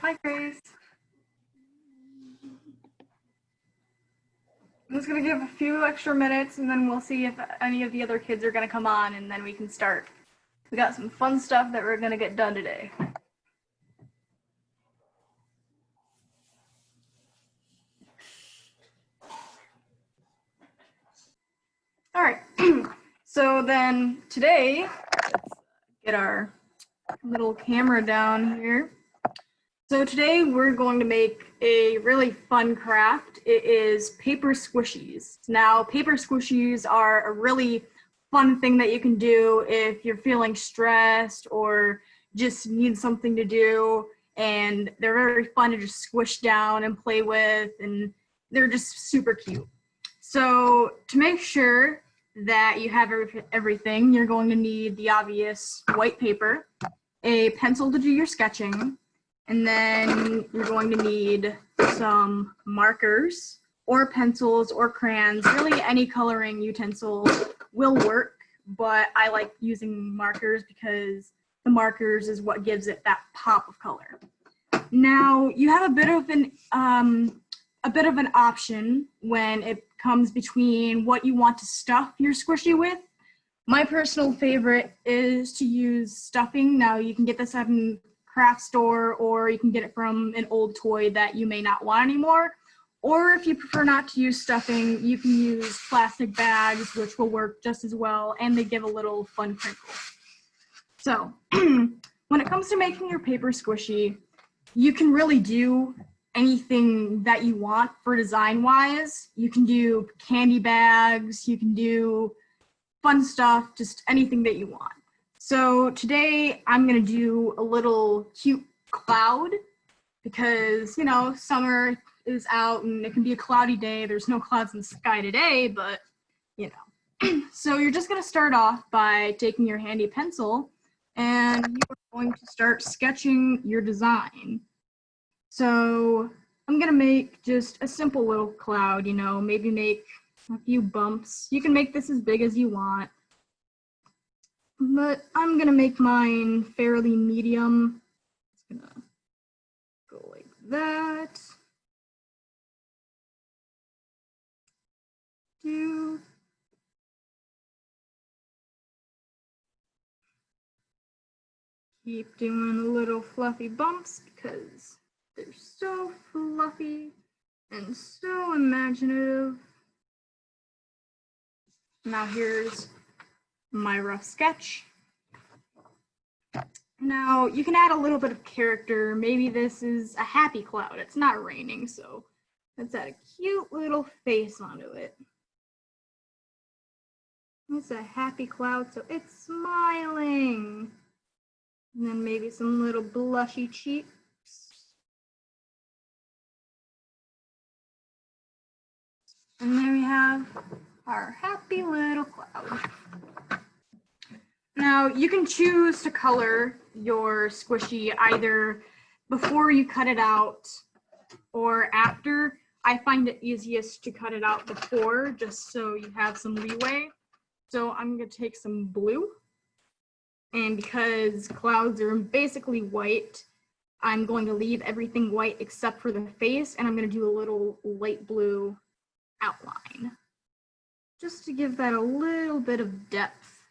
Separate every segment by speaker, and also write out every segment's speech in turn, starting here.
Speaker 1: Hi, Grace. I'm just going to give a few extra minutes and then we'll see if any of the other kids are going to come on and then we can start. We got some fun stuff that we're going to get done today. All right, so then today, let's get our little camera down here. So today we're going to make a really fun craft. It is paper squishies. Now, paper squishies are a really fun thing that you can do if you're feeling stressed or just need something to do, and they're very fun to just squish down and play with, and they're just super cute. So to make sure that you have everything, you're going to need the obvious white paper, a pencil to do your sketching, and then you're going to need some markers or pencils or crayons. Really any coloring utensil will work, but I like using markers because the markers is what gives it that pop of color. Now you have a bit of an option when it comes between what you want to stuff your squishy with. My personal favorite is to use stuffing. Now you can get this at a craft store, or you can get it from an old toy that you may not want anymore. Or if you prefer not to use stuffing, you can use plastic bags, which will work just as well, and they give a little fun crinkle. So when it comes to making your paper squishy, you can really do anything that you want for design-wise. You can do candy bags, you can do fun stuff, just anything that you want. So today I'm gonna do a little cute cloud because, you know, summer is out and it can be a cloudy day. There's no clouds in the sky today, but you know. So you're just gonna start off by taking your handy pencil and you're going to start sketching your design. So I'm gonna make just a simple little cloud, you know, maybe make a few bumps. You can make this as big as you want, but I'm gonna make mine fairly medium. It's gonna go like that. Keep doing little fluffy bumps because they're so fluffy and so imaginative. Now here's my rough sketch. Now you can add a little bit of character. Maybe this is a happy cloud. It's not raining, so let's add a cute little face onto it. It's a happy cloud, so it's smiling. And then maybe some little blushy cheeks. And there we have our happy little cloud. Now you can choose to color your squishy either before you cut it out or after. I find it easiest to cut it out before, just so you have some leeway. So I'm gonna take some blue. And because clouds are basically white, I'm going to leave everything white except for the face, and I'm going to do a little light blue outline, just to give that a little bit of depth.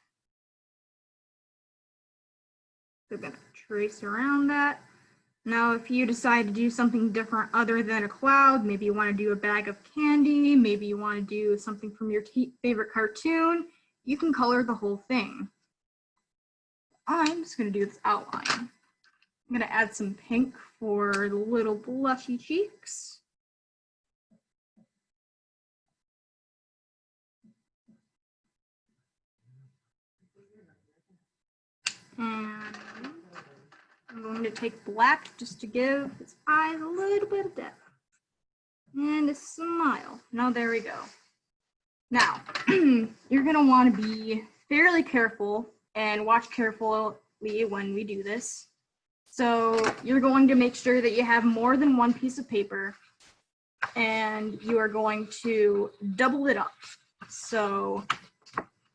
Speaker 1: So I'm going to trace around that. Now, if you decide to do something different other than a cloud, maybe you want to do a bag of candy, maybe you want to do something from your favorite cartoon, you can color the whole thing. I'm just going to do this outline. I'm going to add some pink for the little blushy cheeks. And I'm going to take black just to give his eyes a little bit of depth. And a smile. Now there we go. Now, you're going to want to be fairly careful and watch carefully when we do this. So you're going to make sure that you have more than one piece of paper, and you are going to double it up. So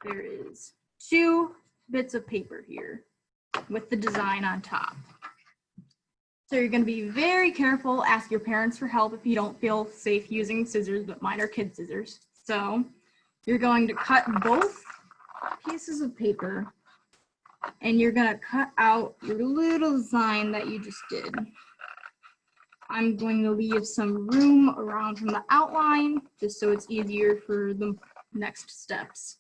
Speaker 1: there is 2 bits of paper here with the design on top. So you're going to be very careful. Ask your parents for help if you don't feel safe using scissors, but mine are kid scissors. So you're going to cut both pieces of paper, and you're going to cut out your little design that you just did. I'm going to leave some room around from the outline, just so it's easier for the next steps.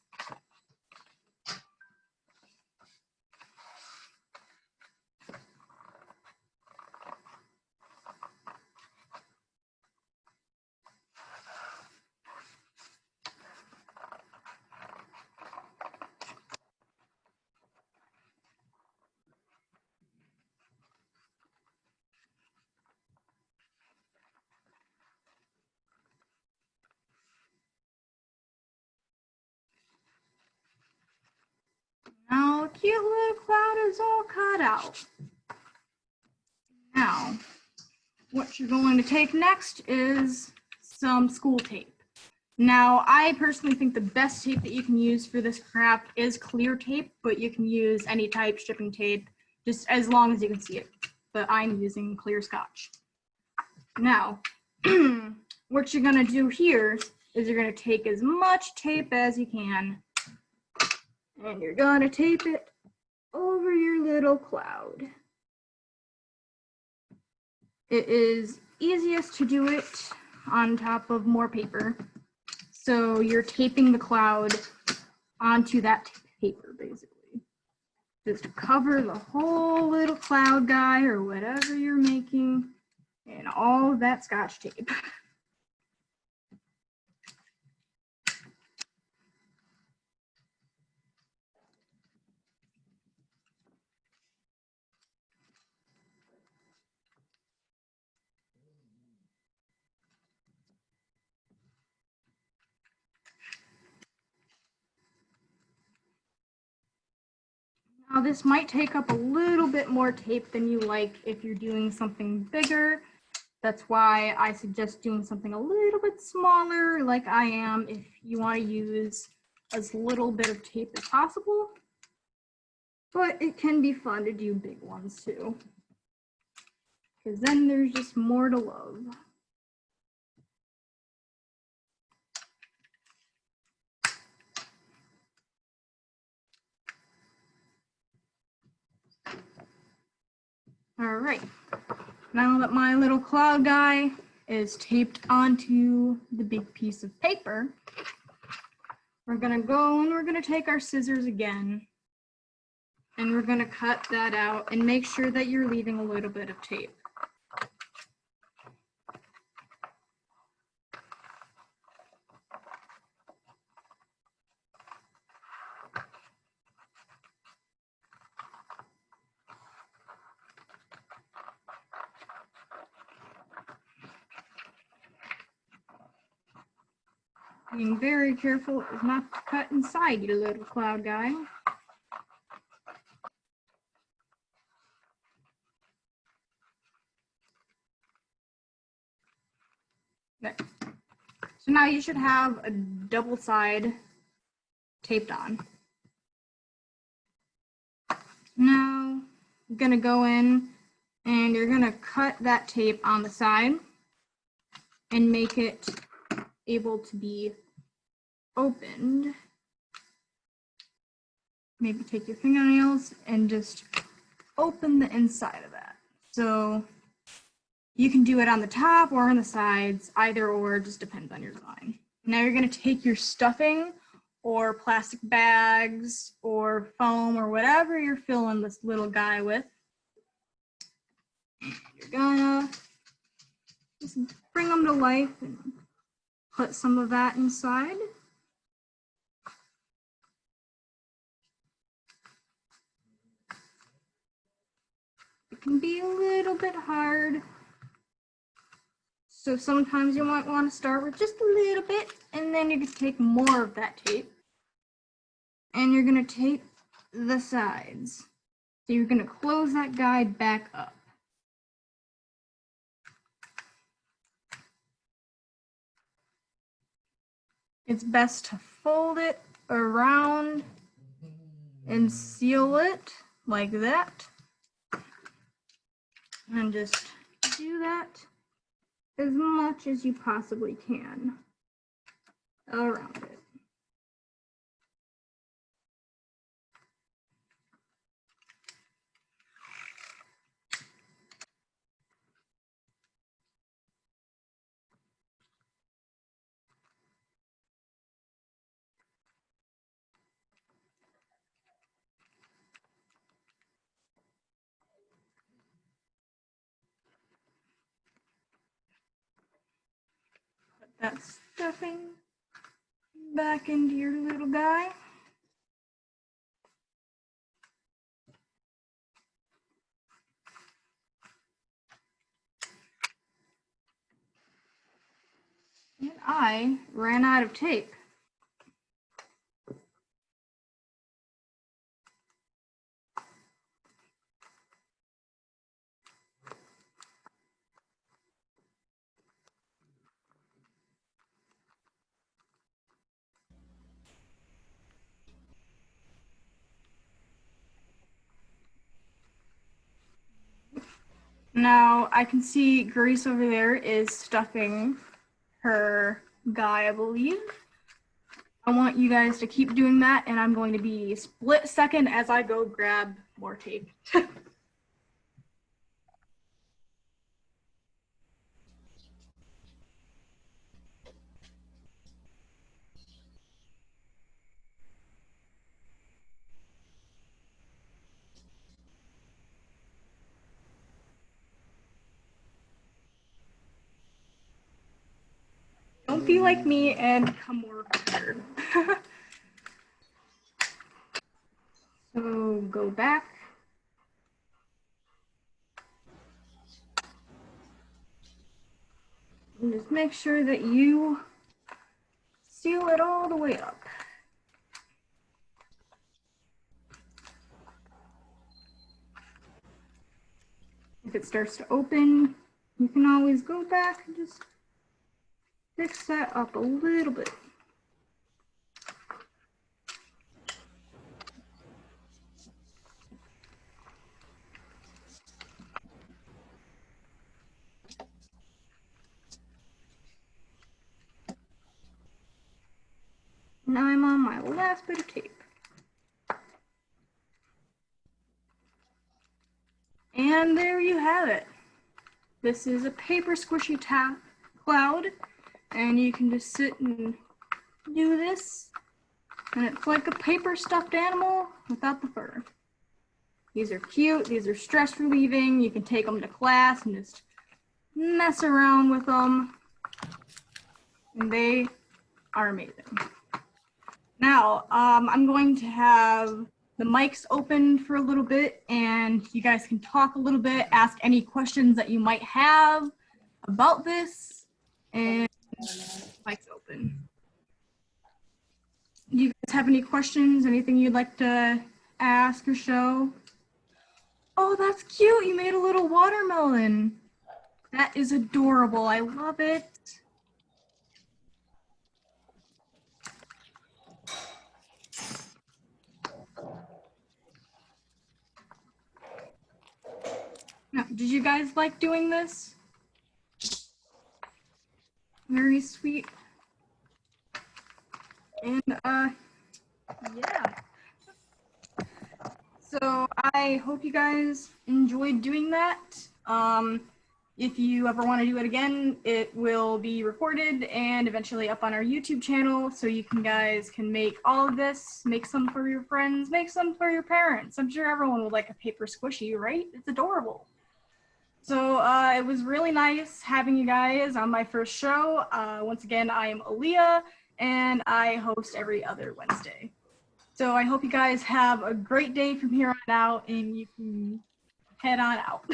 Speaker 1: Now, a cute little cloud is all cut out. Now, what you're going to take next is some school tape. Now, I personally think the best tape that you can use for this craft is clear tape, but you can use any type stripping tape, just as long as you can see it. But I'm using clear Scotch. Now, what you're gonna do here is you're gonna take as much tape as you can, and you're gonna tape it over your little cloud. It is easiest to do it on top of more paper. So you're taping the cloud onto that paper, basically. Just cover the whole little cloud guy or whatever you're making in all of that Scotch tape. Now this might take up a little bit more tape than you like if you're doing something bigger. That's why I suggest doing something a little bit smaller like I am if you want to use as little bit of tape as possible. But it can be fun to do big ones too, because then there's just more to love. All right, now that my little cloud guy is taped onto the big piece of paper, we're gonna go and we're gonna take our scissors again, and we're gonna cut that out and make sure that you're leaving a little bit of tape. Being very careful not to cut inside your little cloud guy. There. So now you should have a double side taped on. Now you're gonna go in and you're gonna cut that tape on the side and make it able to be opened. Maybe take your fingernails and just open the inside of that. So you can do it on the top or on the sides, either or, just depends on your design. Now you're gonna take your stuffing or plastic bags or foam or whatever you're filling this little guy with. You're gonna just bring them to life and put some of that inside. It can be a little bit hard. So sometimes you might want to start with just a little bit, and then you can take more of that tape. And you're gonna tape the sides. So you're gonna close that guide back up. It's best to fold it around and seal it like that. And just do that as much as you possibly can around it. Put that stuffing back into your little guy. And I ran out of tape. Now I can see Grace over there is stuffing her guy, I believe. I want you guys to keep doing that, and I'm going to be split second as I go grab more tape. Don't be like me and become more prepared. So go back. And just make sure that you seal it all the way up. If it starts to open, you can always go back and just fix that up a little bit. Now I'm on my last bit of tape. And there you have it. This is a paper squishy cloud, and you can just sit and do this, and it's like a paper stuffed animal without the fur. These are cute, these are stress relieving, you can take them to class and just mess around with them, and they are amazing. Now, I'm going to have the mics open for a little bit, and you guys can talk a little bit, ask any questions that you might have about this, and mics open. Do you guys have any questions, anything you'd like to ask or show? Oh, that's cute, you made a little watermelon. That is adorable, I love it. Now, did you guys like doing this? Very sweet. And yeah. So I hope you guys enjoyed doing that. If you ever want to do it again, it will be recorded and eventually up on our YouTube channel, so you guys can make all of this, make some for your friends, make some for your parents. I'm sure everyone would like a paper squishy, right? It's adorable. So it was really nice having you guys on my first show. Once again, I am Aleah, and I host every other Wednesday. So I hope you guys have a great day from here on out, and you can head on out.